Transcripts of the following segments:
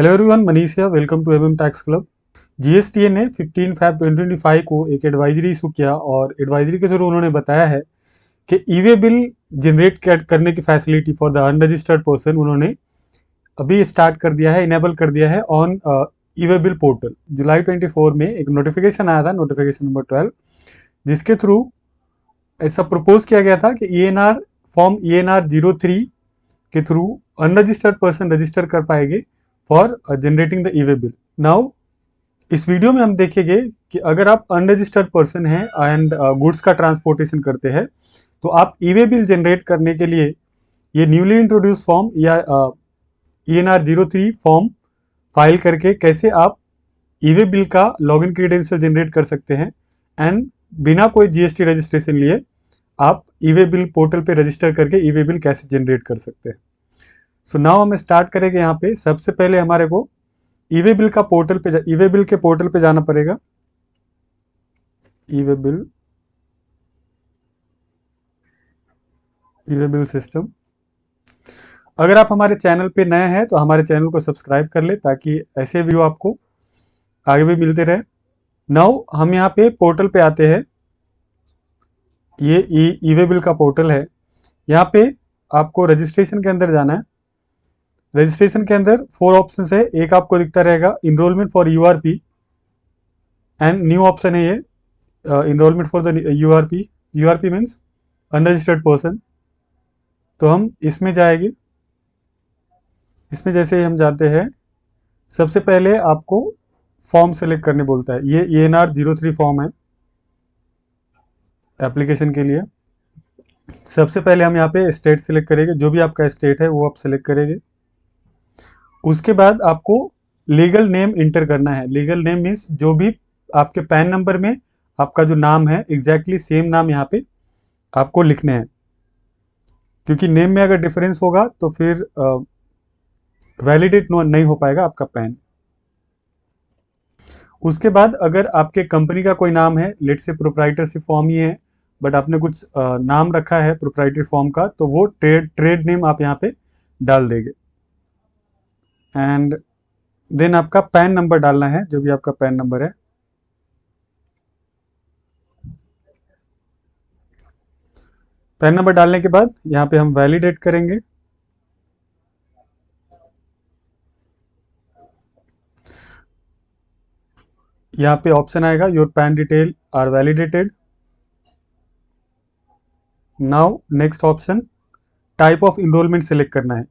Hello everyone, Manish है। Welcome to MM tax club. GSTA ने 15 fab 2025 को एक एडवाइजरी इशू किया और एडवाइजरी के थ्रू उन्होंने बताया है कि ई वे बिल जनरेट करने की facility for the unregistered person उन्होंने अभी स्टार्ट कर दिया है, इनेबल कर दिया है on e way bill portal. जुलाई 24 में एक नोटिफिकेशन आया था, नोटिफिकेशन नंबर 12, जिसके थ्रू ऐसा प्रपोज किया गया था कि ENR फॉर्म ENR 03 के थ्रू अनरजिस्टर्ड पर्सन रजिस्टर कर पाएंगे for generating the E way bill. Now इस वीडियो में हम देखेंगे कि अगर आप अनरजिस्टर्ड पर्सन हैं एंड गुड्स का ट्रांसपोर्टेशन करते हैं तो आप ई वे बिल जनरेट करने के लिए ये न्यूली इंट्रोड्यूस फॉर्म या ENR 03 फॉर्म फाइल करके कैसे आप ई वे बिल का लॉगिन क्रीडेंशियल जनरेट कर सकते हैं एंड बिना कोई जीएसटी रजिस्ट्रेशन लिए आप ई वे बिल पोर्टल पे रजिस्टर करके ई वे बिल कैसे जनरेट कर सकते हैं। सो नाउ हम स्टार्ट करेंगे। यहाँ पे सबसे पहले हमारे को ई वे बिल का पोर्टल पे ई वे बिल के पोर्टल पे जाना पड़ेगा। ई वे बिल सिस्टम। अगर आप हमारे चैनल पे नए हैं तो हमारे चैनल को सब्सक्राइब कर ले ताकि ऐसे वीडियो आपको आगे भी मिलते रहे। नाउ हम यहाँ पे पोर्टल पे आते हैं। ये ई वे बिल का पोर्टल है। यहाँ पे आपको रजिस्ट्रेशन के अंदर जाना है। रजिस्ट्रेशन के अंदर 4 ऑप्शन है। एक आपको दिखता रहेगा enrolment for URP and new option है ये enrolment for the URP. URP means unregistered person. तो हम इसमें जाएंगे। इसमें जैसे ही हम जाते हैं सबसे पहले आपको फॉर्म सेलेक्ट करने बोलता है। ये ENR 03 फॉर्म है एप्लीकेशन के लिए। सबसे पहले हम यहाँ पे स्टेट सेलेक्ट करेंगे, जो भी आपका स्टेट है वो आप सेलेक्ट करेंगे। उसके बाद आपको लीगल नेम इंटर करना है। लीगल नेम मीन्स जो भी आपके पैन नंबर में आपका जो नाम है एग्जैक्टली सेम नाम यहाँ पे आपको लिखने हैं, क्योंकि नेम में अगर डिफरेंस होगा तो फिर वैलिडेट नहीं हो पाएगा आपका पैन। उसके बाद अगर आपके कंपनी का कोई नाम है, लेट से प्रोप्राइटरशिप फॉर्म ही है बट आपने कुछ नाम रखा है प्रोप्राइटरी फॉर्म का, तो वो ट्रेड नेम आप यहाँ पे डाल देंगे। एंड देन आपका पैन नंबर डालना है, जो भी आपका पैन नंबर है। पैन नंबर डालने के बाद यहाँ पे हम वैलिडेट करेंगे। यहाँ पे ऑप्शन आएगा your PAN detail are validated. Now next option type of enrolment select करना है।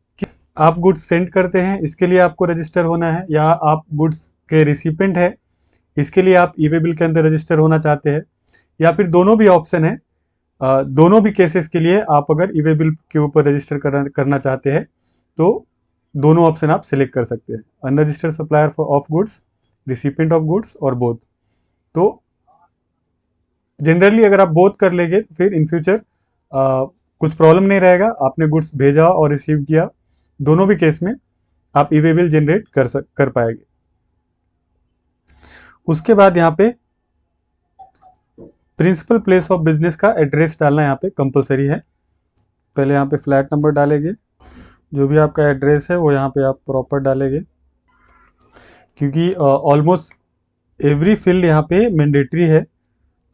आप गुड्स सेंड करते हैं इसके लिए आपको रजिस्टर होना है, या आप गुड्स के रिसिपेंट है इसके लिए आप ई वे बिल के अंदर रजिस्टर होना चाहते हैं, या फिर दोनों भी ऑप्शन है। दोनों भी केसेस के लिए आप अगर ई वे बिल के ऊपर रजिस्टर करना चाहते हैं तो दोनों ऑप्शन आप सिलेक्ट कर सकते हैं, unregistered supplier of goods, recipient of goods और बोथ। तो जनरली अगर आप बोथ कर लेंगे तो फिर इन फ्यूचर कुछ प्रॉब्लम नहीं रहेगा। आपने गुड्स भेजा और रिसीव किया, दोनों भी केस में आप ई वे बिल जनरेट कर पाएंगे। उसके बाद यहाँ पे प्रिंसिपल प्लेस ऑफ बिजनेस का एड्रेस डालना यहाँ पे कंपलसरी है। पहले यहाँ पे फ्लैट नंबर डालेंगे, जो भी आपका एड्रेस है वो यहाँ पे आप प्रॉपर डालेंगे, क्योंकि ऑलमोस्ट एवरी फील्ड यहाँ पे मैंडेटरी है,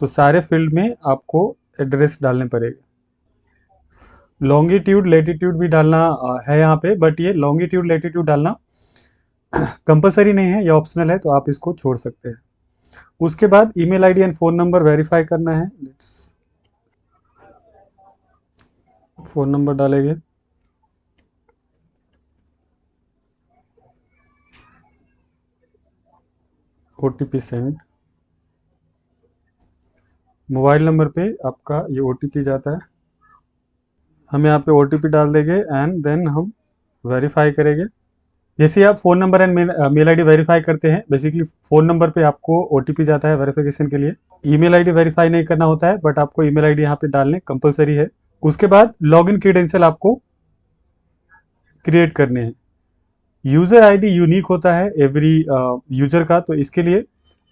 तो सारे फील्ड में आपको एड्रेस डालने पड़ेगा। लॉन्गिट्यूड लेटीट्यूड भी डालना है यहाँ पे, बट ये लॉन्गिट्यूड लेटीट्यूड डालना कंपलसरी नहीं है, ये ऑप्शनल है, तो आप इसको छोड़ सकते हैं। उसके बाद email ID and phone number verify करना है। फ़ोन नंबर डालेंगे। OTP send. मोबाइल नंबर पे आपका ये OTP जाता है, हम यहाँ पे OTP डाल देंगे एंड देन हम वेरीफाई करेंगे। जैसे आप phone number and mail ID verify करते हैं, बेसिकली फ़ोन नंबर पे आपको OTP जाता है वेरिफिकेशन के लिए। ईमेल आईडी वेरीफाई नहीं करना होता है, बट आपको ईमेल आईडी यहाँ पे डालने कंपलसरी है। उसके बाद लॉगिन क्रीडेंशियल आपको क्रिएट करने हैं। यूज़र आईडी यूनिक होता है एवरी यूज़र का, तो इसके लिए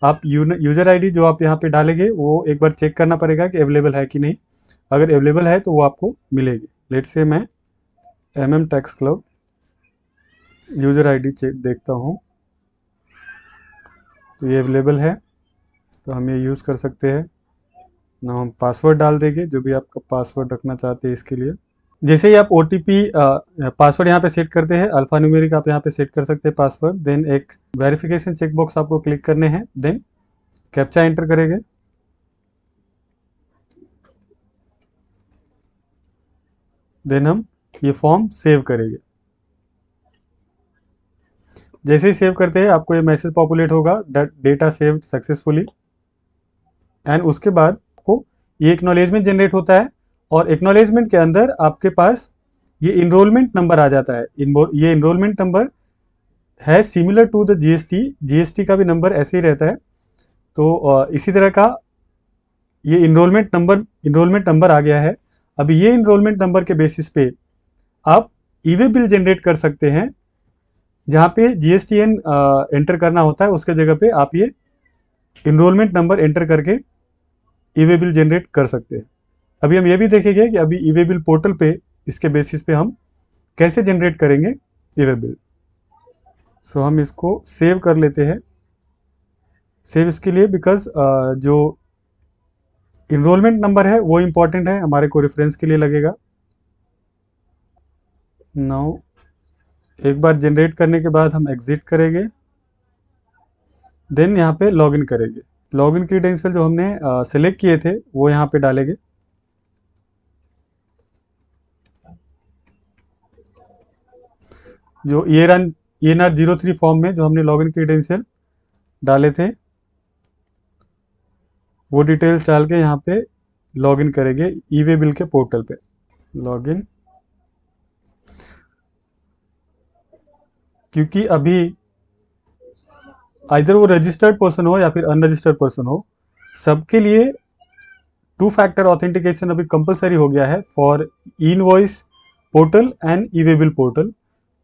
आप यूज़र आईडी जो आप यहाँ पे डालेंगे वो एक बार चेक करना पड़ेगा कि अवेलेबल है कि नहीं। अगर अवेलेबल है तो वो आपको मिलेगी। लेट्स से मैं MM tax club user ID check देखता हूँ, तो ये अवेलेबल है, तो हम ये यूज़ कर सकते हैं ना। हम पासवर्ड डाल देंगे, जो भी आपका पासवर्ड रखना चाहते हैं इसके लिए। जैसे ही आप ओ टी पी पासवर्ड यहाँ पे सेट करते हैं, अल्फा न्यूमेरिक आप यहाँ पे सेट कर सकते हैं पासवर्ड। देन एक वेरिफिकेशन चेकबॉक्स आपको क्लिक करने हैं, देन कैप्चा एंटर करेंगे। देन हम ये फॉर्म सेव करेंगे। जैसे ही सेव करते हैं आपको ये मैसेज पॉपुलेट होगा, डेटा सेव्ड सक्सेसफुली। एंड उसके बाद आपको ये एक्नॉलेजमेंट जनरेट होता है, और एक्नॉलेजमेंट के अंदर आपके पास ये इनरोलमेंट नंबर आ जाता है। ये इनरोलमेंट नंबर है सिमिलर टू द जीएसटी का भी नंबर ऐसे ही रहता है। तो इसी तरह का ये इनरोलमेंट नंबर आ गया है। अभी ये इनरोलमेंट नंबर के बेसिस पे आप ई वे बिल जनरेट कर सकते हैं। जहाँ पे जीएसटीएन एंटर करना होता है, उसके जगह पे आप ये इनरोलमेंट नंबर एंटर करके ई वे बिल जनरेट कर सकते हैं। अभी हम ये भी देखेंगे कि अभी ई वे बिल पोर्टल पे इसके बेसिस पे हम कैसे जनरेट करेंगे ई वे बिल। सो हम इसको सेव कर लेते हैं। सेव इसके लिए बिकॉज जो इनरोलमेंट नंबर है वो इम्पॉर्टेंट है, हमारे को रेफरेंस के लिए लगेगा। नाउ एक बार जनरेट करने के बाद हम एग्जिट करेंगे, देन यहाँ पे लॉगिन करेंगे। लॉगिन क्रीडेंशियल जो हमने सेलेक्ट किए थे वो यहाँ पे डालेंगे। जो ENR 03 फॉर्म में जो हमने लॉगिन क्रीडेंशियल डाले थे, वो डिटेल्स डाल के यहाँ पे लॉगिन करेंगे ई वे बिल के पोर्टल पे। लॉगिन, क्योंकि अभी आइदर वो रजिस्टर्ड पर्सन हो या फिर अनरजिस्टर्ड पर्सन हो, सबके लिए 2 फैक्टर ऑथेंटिकेशन अभी कंपलसरी हो गया है for invoice portal and E way bill portal.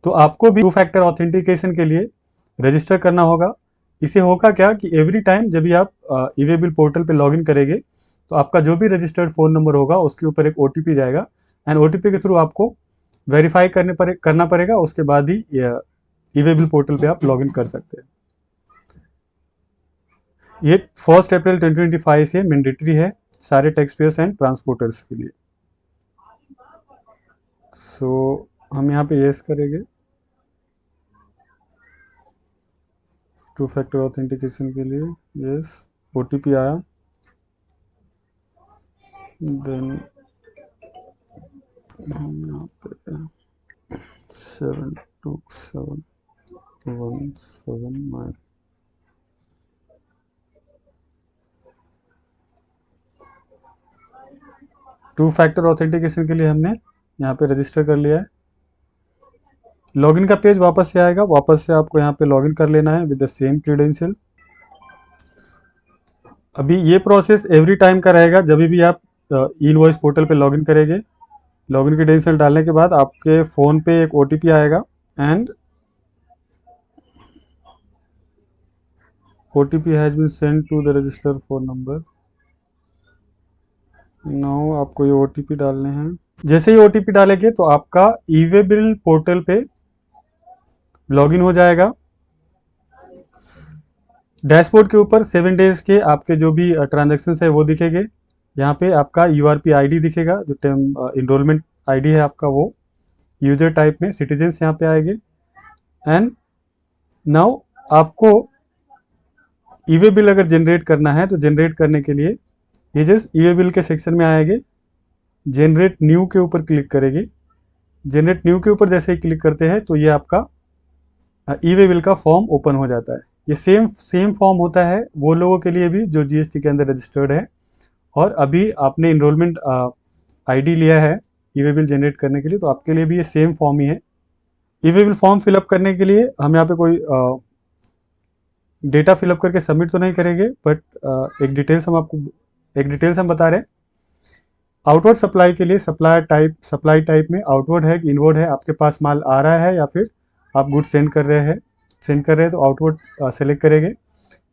तो आपको भी 2 फैक्टर ऑथेंटिकेशन के लिए रजिस्टर करना होगा। इसे होगा क्या कि एवरी टाइम जब भी आप ई वे बिल पोर्टल पे लॉगिन करेंगे, तो आपका जो भी रजिस्टर्ड फ़ोन नंबर होगा उसके ऊपर एक OTP जाएगा, एंड OTP के थ्रू आपको वेरीफाई करना पड़ेगा। उसके बाद ही ई वे बिल पोर्टल पे आप लॉगिन कर सकते हैं। ये 1 अप्रैल 2025 से मैंडेटरी है सारे टैक्स पेयर्स एंड ट्रांसपोर्टर्स के लिए। सो हम यहाँ पे येस करेंगे 2 फैक्टर ऑथेंटिकेशन के लिए। येस, OTP आया, देन हम यहाँ पे 727179 2 फैक्टर ऑथेंटिकेशन के लिए हमने यहाँ पे रजिस्टर कर लिया है। लॉगिन का पेज वापस से आएगा, वापस से आपको यहाँ पे लॉगिन कर लेना है विद द सेम क्रीडेंशियल। अभी ये प्रोसेस एवरी टाइम का रहेगा, जब भी आप इनवॉइस पोर्टल पे लॉगिन करेंगे। लॉगिन क्रीडेंशियल डालने के बाद आपके फ़ोन पे एक OTP आएगा, and OTP has been send to the register phone number. Now आपको ये OTP डालने हैं। जैसे ही OTP डालेंगे तो आपका ई वे बिल पोर्टल पे लॉगिन हो जाएगा। डैशबोर्ड के ऊपर 7 डेज के आपके जो भी ट्रांजेक्शन्स है वो दिखेंगे। यहाँ पे आपका URP ID दिखेगा, जो इनरोलमेंट ID है आपका, वो यूजर टाइप में सिटीजन्स यहाँ पे आएंगे। एंड नाउ आपको ई वे बिल अगर जनरेट करना है, तो जनरेट करने के लिए ये जस्ट ई वे बिल के सेक्शन में आएंगे, जनरेट न्यू के ऊपर क्लिक करेंगे। जनरेट न्यू के ऊपर जैसे ही क्लिक करते हैं तो ये आपका ई वे बिल का फॉर्म ओपन हो जाता है। ये सेम फॉर्म होता है वो लोगों के लिए भी जो GST के अंदर रजिस्टर्ड है, और अभी आपने इनरोलमेंट ID लिया है ई वे बिल जनरेट करने के लिए, तो आपके लिए भी ये सेम फॉर्म ही है। ई वे बिल फॉर्म फिलअप करने के लिए हम यहाँ पे कोई डेटा फिलअप करके सबमिट तो नहीं करेंगे, बट एक डिटेल्स हम बता रहे हैं। आउटवर्ड सप्लाई के लिए सप्लाई टाइप में आउटवर्ड है कि इनवर्ड है, आपके पास माल आ रहा है या फिर आप गुड सेंड कर रहे हैं तो आउटवर्ड सेलेक्ट करेंगे।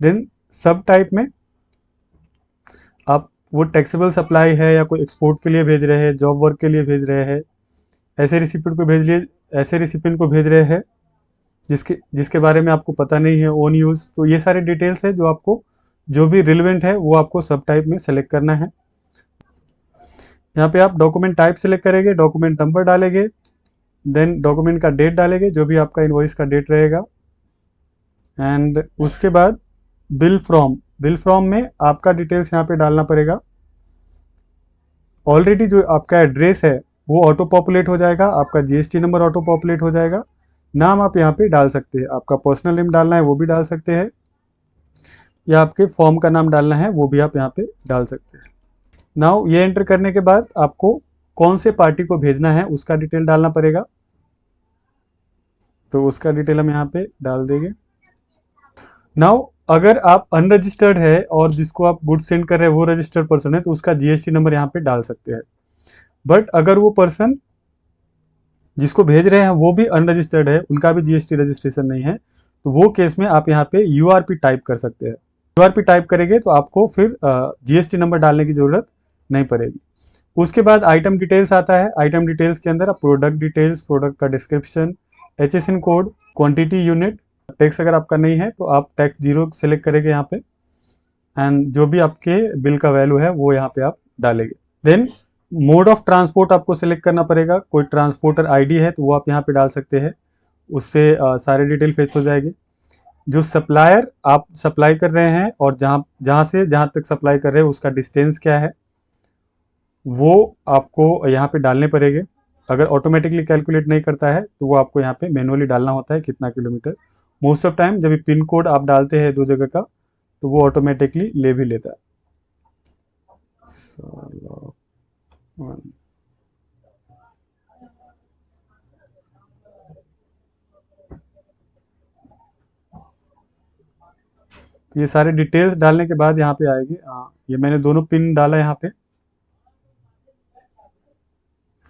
देन सब टाइप में आप वो टैक्सेबल सप्लाई है या कोई एक्सपोर्ट के लिए भेज रहे हैं, जॉब वर्क के लिए भेज रहे हैं, ऐसे रिसिपेंट को भेज रहे हैं, जिसके जिसके बारे में आपको पता नहीं है, ओन यूज़। तो ये सारे डिटेल्स है जो आपको, जो भी रिलेवेंट है वो आपको सब टाइप में सेलेक्ट करना है। यहाँ पे आप डॉक्यूमेंट टाइप सेलेक्ट करेंगे, डॉक्यूमेंट नंबर डालेंगे, देन डॉक्यूमेंट का डेट डालेंगे, जो भी आपका इनवॉइस का डेट रहेगा। एंड उसके बाद बिल फ्रॉम में आपका डिटेल्स यहाँ पे डालना पड़ेगा। ऑलरेडी जो आपका एड्रेस है वो ऑटो पॉपुलेट हो जाएगा, आपका जीएसटी नंबर ऑटो पॉपुलेट हो जाएगा। नाम आप यहाँ पे डाल सकते हैं, आपका पर्सनल नेम डालना है वो भी डाल सकते हैं, या आपके फॉर्म का नाम डालना है वो भी आप यहाँ पे डाल सकते हैं। नाउ ये एंटर करने के बाद आपको कौन से पार्टी को भेजना है उसका डिटेल डालना पड़ेगा, तो उसका डिटेल हम यहाँ पे डाल देंगे। नाउ अगर आप अनरजिस्टर्ड है और जिसको आप गुड सेंड कर रहे हैं वो रजिस्टर्ड पर्सन है, तो उसका जीएसटी नंबर यहाँ पे डाल सकते हैं। बट अगर वो पर्सन जिसको भेज रहे हैं वो भी अनरजिस्टर्ड है, उनका भी जीएसटी रजिस्ट्रेशन नहीं है, तो वो केस में आप यहाँ पे यूआरपी टाइप कर सकते हैं। यूआरपी टाइप करेंगे तो आपको फिर जीएसटी नंबर डालने की जरूरत नहीं पड़ेगी। उसके बाद आइटम डिटेल्स आता है। आइटम डिटेल्स के अंदर आप प्रोडक्ट डिटेल्स, प्रोडक्ट का description, HSN code, quantity, unit. Tax अगर आपका नहीं है तो आप टैक्स 0 सेलेक्ट करेंगे यहाँ पे, एंड जो भी आपके बिल का वैल्यू है वो यहाँ पे आप डालेंगे। देन मोड ऑफ ट्रांसपोर्ट आपको सेलेक्ट करना पड़ेगा। कोई ट्रांसपोर्टर आईडी है तो वो आप यहाँ पे डाल सकते हैं, उससे सारे डिटेल फेच हो जाएगी। जो सप्लायर आप सप्लाई कर रहे हैं और जहाँ तक सप्लाई कर रहे हैं उसका डिस्टेंस क्या है वो आपको यहाँ पे डालने पड़ेंगे। अगर ऑटोमेटिकली कैलकुलेट नहीं करता है तो वो आपको यहाँ पे मैनुअली डालना होता है कितना किलोमीटर। मोस्ट ऑफ टाइम जब भी पिन कोड आप डालते हैं 2 जगह का तो वो ऑटोमेटिकली ले भी लेता है। ये सारे डिटेल्स डालने के बाद यहाँ पे आएगी, ये मैंने दोनों पिन डाला यहाँ पे।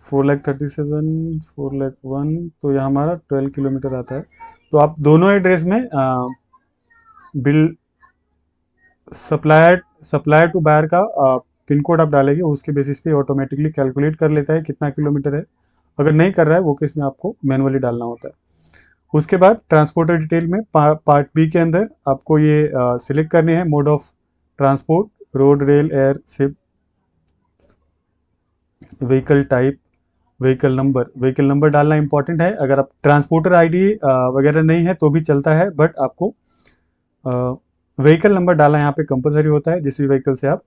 4,37,000, 4,01,000, तो यह हमारा 12 किलोमीटर आता है। तो आप दोनों एड्रेस में बिल सप्लायर टू बायर का पिन कोड आप डालेंगे, उसके बेसिस पे ऑटोमेटिकली कैलकुलेट कर लेता है कितना किलोमीटर है। अगर नहीं कर रहा है वो केस में आपको मैनुअली डालना होता है। उसके बाद ट्रांसपोर्टर डिटेल में पार्ट बी के अंदर आपको ये सिलेक्ट करने हैं mode of transport, road, rail, air, ship, vehicle type, vehicle number डालना इंपॉर्टेंट है। अगर आप ट्रांसपोर्टर आईडी वगैरह नहीं है तो भी चलता है, बट आपको व्हीकल नंबर डालना यहाँ पे कंपलसरी होता है जिस भी व्हीकल से आप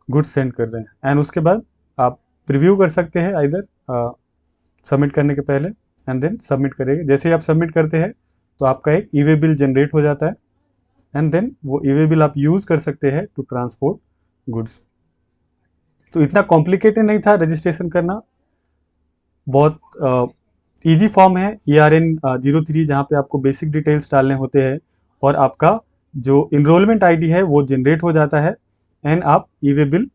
गुड्स सेंड कर रहे हैं। एंड उसके बाद आप प्रीव्यू कर सकते हैं इधर सबमिट करने के पहले, एंड देन सबमिट करेंगे। जैसे ही आप सबमिट करते हैं तो आपका एक ई वे बिल जनरेट हो जाता है, एंड देन वो ई वे बिल आप यूज़ कर सकते हैं टू ट्रांसपोर्ट गुड्स। तो इतना कॉम्प्लिकेटेड नहीं था रजिस्ट्रेशन करना, बहुत इजी फॉर्म है। ERN03 जहाँ पे आपको बेसिक डिटेल्स डालने होते हैं और आपका जो इनरोलमेंट आईडी है वो जनरेट हो जाता है, एंड आप ई वे बिल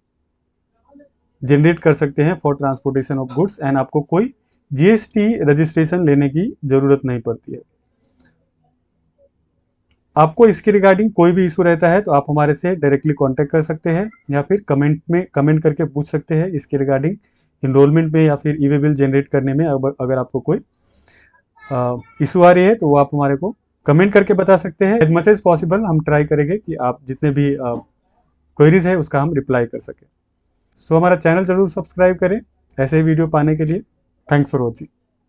जनरेट कर सकते हैं for transportation of goods, and आपको कोई जीएसटी रजिस्ट्रेशन लेने की ज़रूरत नहीं पड़ती है। आपको इसके रिगार्डिंग कोई भी इशू रहता है तो आप हमारे से डायरेक्टली कांटेक्ट कर सकते हैं, या फिर कमेंट करके पूछ सकते हैं इसके रिगार्डिंग इनरोलमेंट में या फिर ई वे बिल जनरेट करने में। अगर आपको कोई इशू आ रही है तो वो आप हमारे को कमेंट करके बता सकते हैं। एज मच एज पॉसिबल हम ट्राई करेंगे कि आप जितने भी क्वेरीज है उसका हम रिप्लाई कर सकें। सो हमारा चैनल ज़रूर सब्सक्राइब करें ऐसे ही वीडियो पाने के लिए। Thanks for watching.